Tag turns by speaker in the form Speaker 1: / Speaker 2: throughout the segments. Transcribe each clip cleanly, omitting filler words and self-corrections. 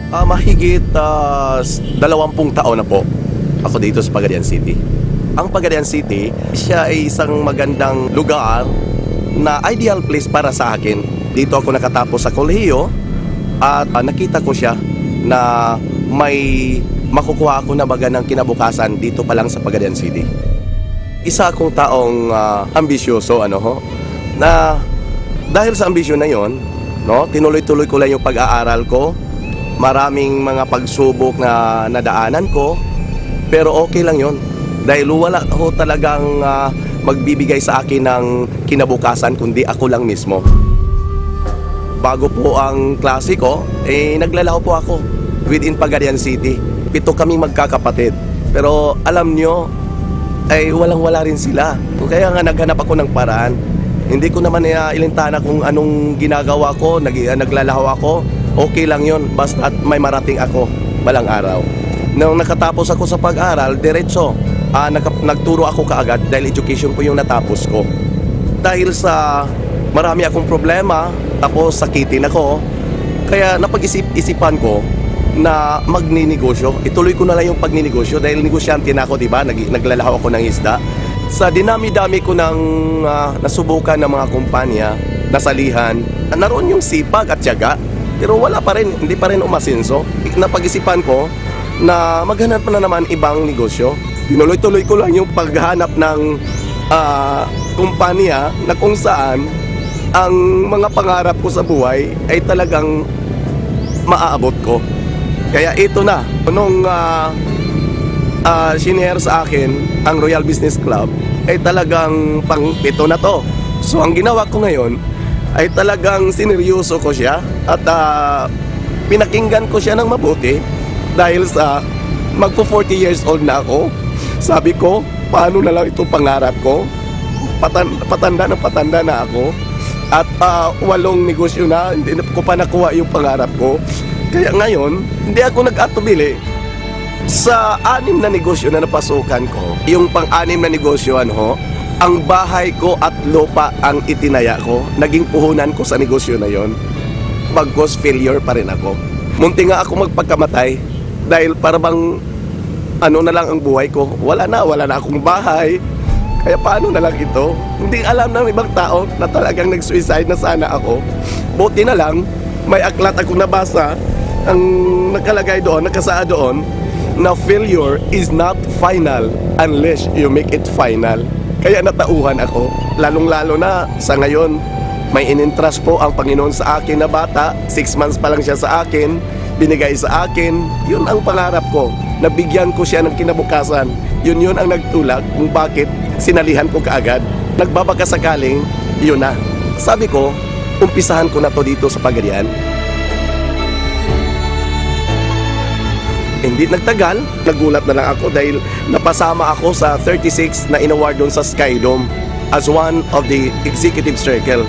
Speaker 1: Mahigit 20 taon na po ako dito sa Pagadian City. Ang Pagadian City, siya ay isang magandang lugar na ideal place para sa akin. Dito ako nakatapos sa kolehiyo at nakita ko siya na may makukuha ako na baga ng kinabukasan dito pa lang sa Pagadian City. Isa akong taong ambisyoso na dahil sa ambisyon na yon, tinuloy-tuloy ko lang yung pag-aaral ko. Maraming mga pagsubok na nadaanan ko, pero okay lang yon dahil wala ako talagang magbibigay sa akin ng kinabukasan kundi ako lang mismo. Bago po ang klase ko, naglalaho po ako within Pagadian City. 7 kami magkakapatid, pero alam nyo, walang-wala rin sila. Kaya nga naghanap ako ng paraan. Hindi ko naman ilintana kung anong ginagawa ko, naglalaho ako. Okay lang yon basta may marating ako balang araw. Nung nakatapos ako sa pag-aral, diretso, nagturo ako kaagad dahil education po yung natapos ko. Dahil sa marami akong problema, tapos sakitin ako, kaya napag-isipan ko na magninegosyo. Ituloy ko na lang yung pagninegosyo dahil negosyante na ako, diba? Naglalaho ako ng isda. Sa dinami-dami ko ng nasubukan ng mga kumpanya, nasalihan, naroon yung sipag at tiyaga. Pero wala pa rin, hindi pa rin umasinso. Napag-isipan ko na maghanap na naman ibang negosyo. Tinuloy-tuloy ko lang yung paghanap ng kumpanya na kung saan ang mga pangarap ko sa buhay ay talagang maaabot ko. Kaya ito na, nung sinare sa akin ang Royal Business Club ay talagang pang-7 na to. So ang ginawa ko ngayon ay talagang sineryoso ko siya at pinakinggan ko siya ng mabuti dahil sa magpo 40 years old na ako. Sabi ko, paano na lang ito pangarap ko? Patanda na ako at 8 negosyo na, hindi ko pa nakuha yung pangarap ko. Kaya ngayon, hindi ako nag-atubili sa 6 na negosyo na napasukan ko. Yung pang-6 na negosyo, ang bahay ko at lupa ang itinaya ko. Naging puhunan ko sa negosyo na yon. Bagkus failure pa rin ako. Munti nga ako magpagkamatay dahil parang na lang ang buhay ko. Wala na akong bahay. Kaya paano na lang ito? Hindi alam ng ibang tao na talagang nag-suicide na sana ako. Buti na lang, may aklat akong nabasa. Ang nakalagay doon, nakasaad doon, na failure is not final unless you make it final. Kaya natauhan ako, lalong-lalo na sa ngayon. May in-entrust po ang Panginoon sa akin na bata. 6 months pa lang siya sa akin, binigay sa akin. Yun ang pangarap ko, nabigyan ko siya ng kinabukasan. Yun ang nagtulak kung bakit sinalihan ko kaagad. Nagbabaka sakaling, yun na. Sabi ko, umpisahan ko na to dito sa Pagadian. Hindi nagtagal, nagulat na lang ako dahil napasama ako sa 36 na in-award doon sa Skydome as one of the executive circle.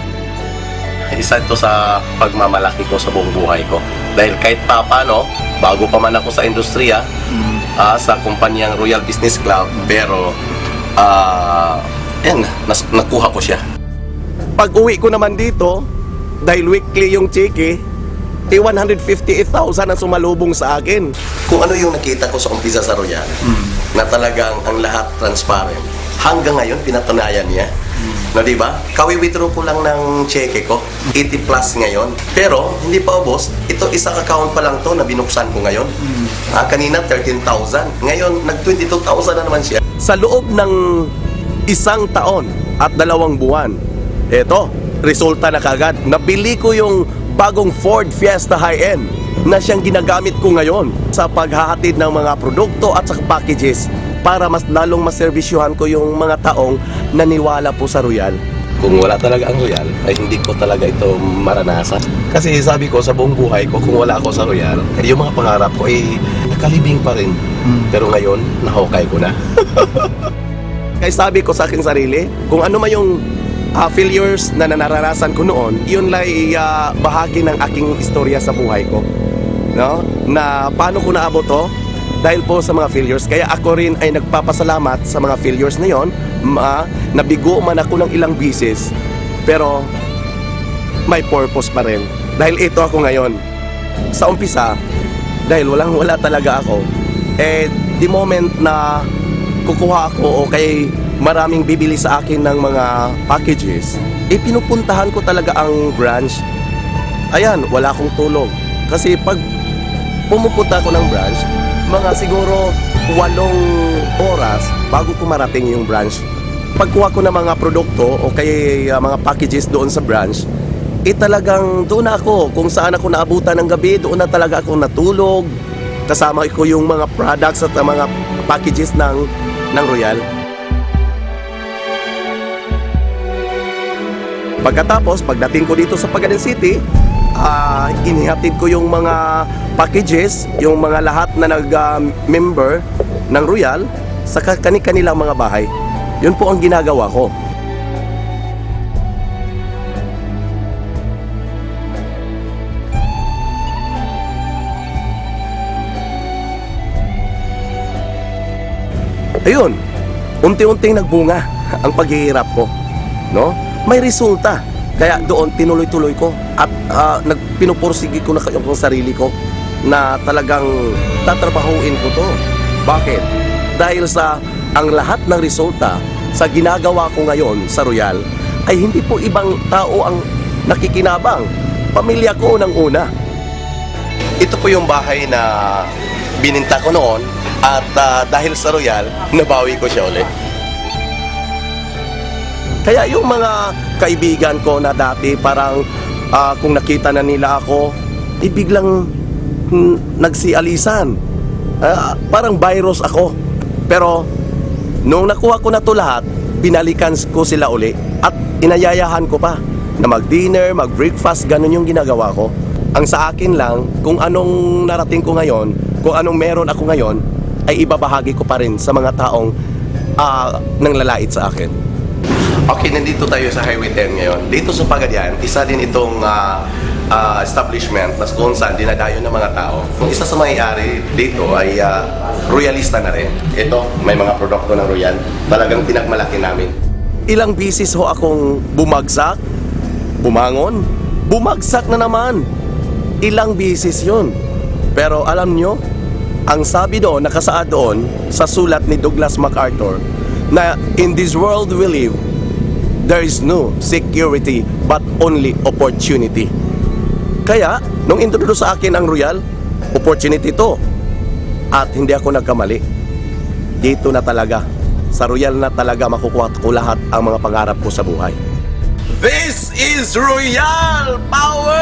Speaker 1: Isa ito sa pagmamalaki ko sa buong buhay ko. Dahil kahit paano, bago pa man ako sa industriya, sa kumpanyang Royal Business Club, pero nakuha ko siya. Pag uwi ko naman dito, dahil weekly yung cheque, 158,000 ang sumalubong sa akin. Kung ano yung nakita ko sa umpisa sa Royal, na talagang ang lahat transparent. Hanggang ngayon, pinatunayan niya. No, diba? Kawi-withdraw ko lang ng cheque ko, 80 plus ngayon. Pero, hindi pa ubos. Ito, isang account pa lang to na binuksan ko ngayon. Kanina, 13,000. Ngayon, nag-22,000 na naman siya. Sa loob ng 1 taon at 2 buwan, eto, resulta na kagad. Nabili ko yung bagong Ford Fiesta High-End na siyang ginagamit ko ngayon sa paghahatid ng mga produkto at sa packages para mas lalong maservisyohan ko yung mga taong naniwala po sa Royal. Kung wala talaga ang Royal, ay hindi ko talaga ito maranasan. Kasi sabi ko sa buong buhay ko, kung wala ako sa Royal, yung mga pangarap ko ay nakalibing pa rin. Pero ngayon, nahukay ko na. Kaya sabi ko sa aking sarili, kung ano man yung failures na naranasan ko noon, yun lang bahagi ng aking istorya sa buhay ko. No? Na paano ko naabot to? Dahil po sa mga failures. Kaya ako rin ay nagpapasalamat sa mga failures na yon. Nabigo man ako ng ilang bisis, pero may purpose pa rin. Dahil ito ako ngayon. Sa umpisa, dahil wala talaga ako. The moment na kukuha ako o kay maraming bibili sa akin ng mga packages, pinupuntahan ko talaga ang branch. Ayan, wala akong tulog. Kasi pag pumupunta ako ng branch, mga siguro 8 oras bago ko marating yung branch. Pagkuha ko ng mga produkto o kay mga packages doon sa branch, talagang doon na ako. Kung saan ako naabutan ng gabi, doon na talaga ako natulog. Kasama ko yung mga products at mga packages ng Royal. Pagkatapos, pagdating ko dito sa Pagadian City, inihatid ko yung mga packages, yung mga lahat na nag-member ng Royal sa kanilang mga bahay. Yun po ang ginagawa ko. Ayun, unti-unting nagbunga ang paghihirap ko, no? May resulta. Kaya doon tinuloy-tuloy ko at pinupursige ko na yung sarili ko na talagang tatrabahuin ko to. Bakit? Dahil sa ang lahat ng resulta sa ginagawa ko ngayon sa Royal ay hindi po ibang tao ang nakikinabang. Pamilya ko ng una. Ito po yung bahay na bininta ko noon at dahil sa Royal, nabawi ko siya ulit. Kaya yung mga kaibigan ko na dati parang kung nakita na nila ako, biglang nagsialisan. Parang virus ako. Pero nung nakuha ko na to lahat, binalikan ko sila uli at inayayahan ko pa na mag-dinner, mag-breakfast, ganun yung ginagawa ko. Ang sa akin lang, kung anong narating ko ngayon, kung anong meron ako ngayon, ay ibabahagi ko pa rin sa mga taong nanglalait sa akin. Okay, nandito tayo sa Highway 10 ngayon. Dito sa Pagadian, isa din itong establishment na kung saan dinadayo ng mga tao. Kung isa sa may-ari dito ay royalista na rin. Ito, may mga produkto ng Royal. Talagang pinagmalaki namin. Ilang bisis ho akong bumagsak, bumangon, bumagsak na naman. Ilang bisis yun. Pero alam nyo, ang sabi doon, nakasaad doon sa sulat ni Douglas MacArthur na in this world we live, there is no security but only opportunity. Kaya, nung introduce sa akin ang Royal, opportunity to. At hindi ako nagkamali. Dito na talaga. Sa Royal na talaga makukuha ko lahat ang mga pangarap ko sa buhay. This is Royal Power!